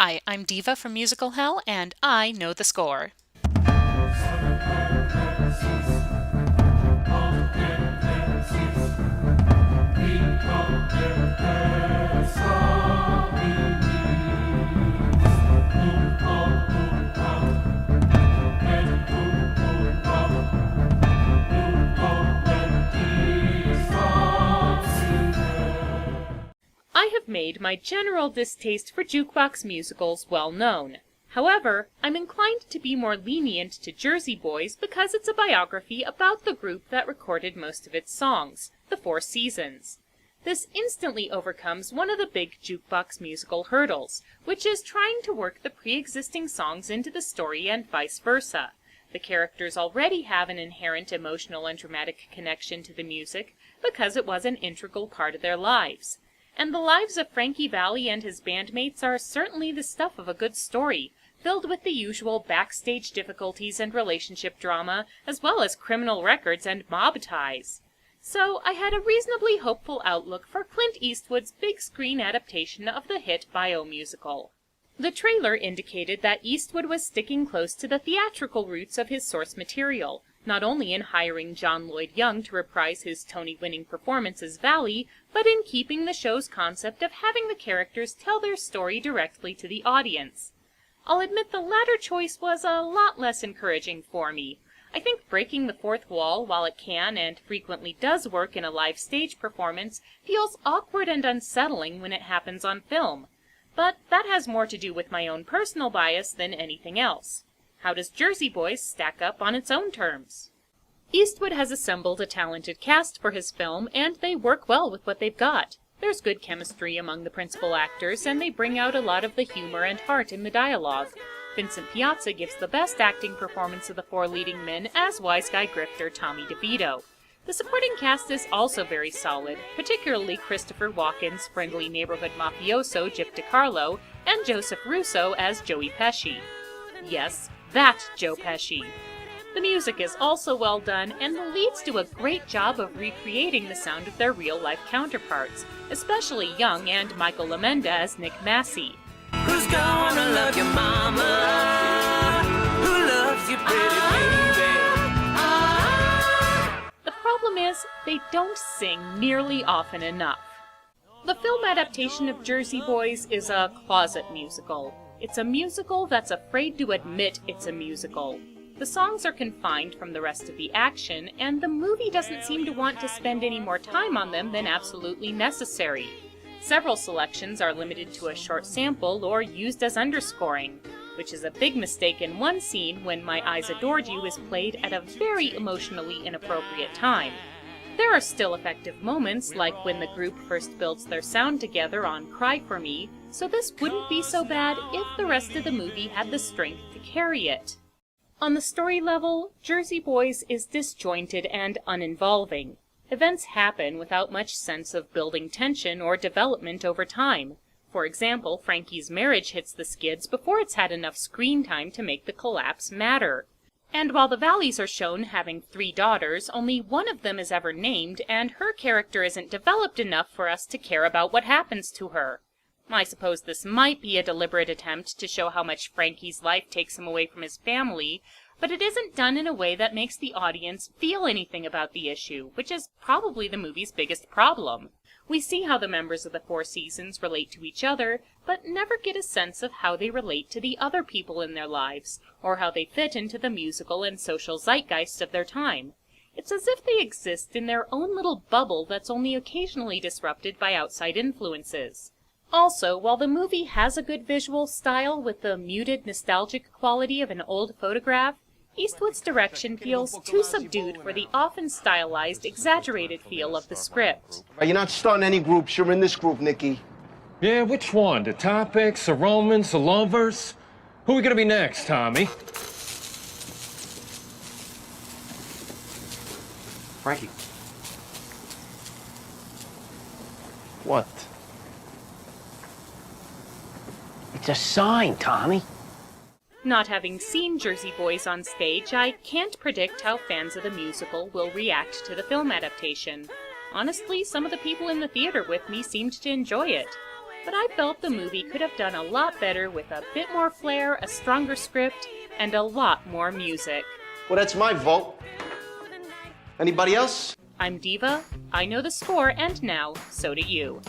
Hi, I'm Diva from Musical Hell, and I know the score. I have made my general distaste for jukebox musicals well known. However, I'm inclined to be more lenient to Jersey Boys because it's a biography about the group that recorded most of its songs, the Four Seasons. This instantly overcomes one of the big jukebox musical hurdles, which is trying to work the pre-existing songs into the story and vice versa. The characters already have an inherent emotional and dramatic connection to the music because it was an integral part of their lives. And the lives of Frankie Valli and his bandmates are certainly the stuff of a good story, filled with the usual backstage difficulties and relationship drama, as well as criminal records and mob ties. So I had a reasonably hopeful outlook for Clint Eastwood's big screen adaptation of the hit biomusical. The trailer indicated that Eastwood was sticking close to the theatrical roots of his source material, not only in hiring John Lloyd Young to reprise his Tony-winning performance as Valli, but in keeping the show's concept of having the characters tell their story directly to the audience. I'll admit the latter choice was a lot less encouraging for me. I think breaking the fourth wall, while it can and frequently does work in a live stage performance, feels awkward and unsettling when it happens on film. But that has more to do with my own personal bias than anything else. How does Jersey Boys stack up on its own terms? Eastwood has assembled a talented cast for his film, and they work well with what they've got. There's good chemistry among the principal actors, and they bring out a lot of the humor and heart in the dialogue. Vincent Piazza gives the best acting performance of the four leading men as wise guy grifter Tommy DeVito. The supporting cast is also very solid, particularly Christopher Walken's friendly neighborhood mafioso Gyp DeCarlo, and Joseph Russo as Joey Pesci. Yes, that Joe Pesci. The music is also well done, and the leads do a great job of recreating the sound of their real-life counterparts, especially Young and Michael Lamenda as Nick Massey. Who's gonna love your mama? Who loves you, pretty baby? The problem is, they don't sing nearly often enough. The film adaptation of Jersey Boys is a closet musical. It's a musical that's afraid to admit it's a musical. The songs are confined from the rest of the action, and the movie doesn't seem to want to spend any more time on them than absolutely necessary. Several selections are limited to a short sample or used as underscoring, which is a big mistake in one scene when My Eyes Adored You is played at a very emotionally inappropriate time. There are still effective moments, like when the group first builds their sound together on Cry For Me, so this wouldn't be so bad if the rest of the movie had the strength to carry it. On the story level, Jersey Boys is disjointed and uninvolving. Events happen without much sense of building tension or development over time. For example, Frankie's marriage hits the skids before it's had enough screen time to make the collapse matter. And while the Valleys are shown having 3 daughters, only one of them is ever named, and her character isn't developed enough for us to care about what happens to her. I suppose this might be a deliberate attempt to show how much Frankie's life takes him away from his family, but it isn't done in a way that makes the audience feel anything about the issue, which is probably the movie's biggest problem. We see how the members of the Four Seasons relate to each other, but never get a sense of how they relate to the other people in their lives, or how they fit into the musical and social zeitgeist of their time. It's as if they exist in their own little bubble that's only occasionally disrupted by outside influences. Also, while the movie has a good visual style with the muted, nostalgic quality of an old photograph, Eastwood's direction feels too subdued for the often stylized, exaggerated feel of the script. You're not starting any groups. You're in this group, Nikki. Yeah, which one? The Topics, the Romans, the Lovers? Who are we gonna be next, Tommy? Frankie. What? It's a sign, Tommy. Not having seen Jersey Boys on stage, I can't predict how fans of the musical will react to the film adaptation. Honestly, some of the people in the theater with me seemed to enjoy it. but I felt the movie could have done a lot better with a bit more flair, a stronger script, and a lot more music. Well, that's my vote. Anybody else? I'm Diva, I know the score, and now, so do you.